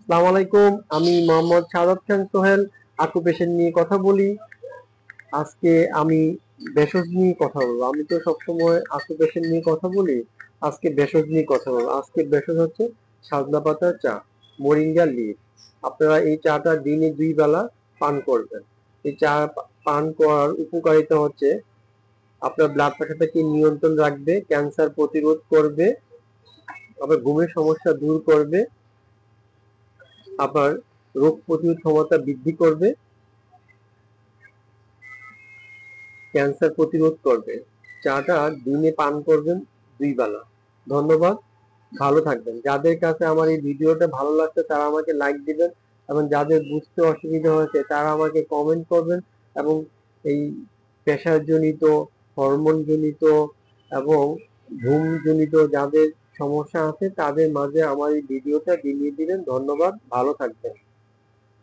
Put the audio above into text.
আসসালামু আলাইকুম। আমি মোহাম্মদ সাদাত খান সোহেল, অকুপেশন নিয়ে কথা বলি। আজকে আমি ভেষজ নিয়ে কথা বলবো। আমি তো সবসময় অকুপেশন নিয়ে কথা বলি, আজকে ভেষজ নিয়ে কথা বলবো। আজকে ভেষজ হচ্ছে সজনা পাতার চা, মোরিঙ্গা লিফ। আপনারা এই চাটা দিনে 2 বেলা পান করবেন। এই চা পান করার উপকারিতা হচ্ছে আপনার ব্লাড প্রেশারটাকে নিয়ন্ত্রণ রাখবে, ক্যান্সার প্রতিরোধ করবে, আবার ঘুমের সমস্যা দূর করবে, আবার রোগ প্রতিরোধ ক্ষমতা বৃদ্ধি করবে, ক্যান্সার প্রতিরোধ করবে। চাটা দিনে পান করবেন 2 বেলা। ধন্যবাদ, ভালো থাকবেন। যাদের কাছে আমার এই ভিডিওটা ভালো লাগছে তারা আমাকে লাইক দিবেন, এবং যাদের বুঝতে অসুবিধা হয়েছে তারা আমাকে কমেন্ট করবেন, এবং এই প্রেশারজনিত, হরমোনজনিত এবং ঘুমজনিত যাদের সমস্যা আছে তাদের মাঝে আমার এই ভিডিওটা বিলিয়ে দিবেন। ধন্যবাদ, ভালো থাকবেন।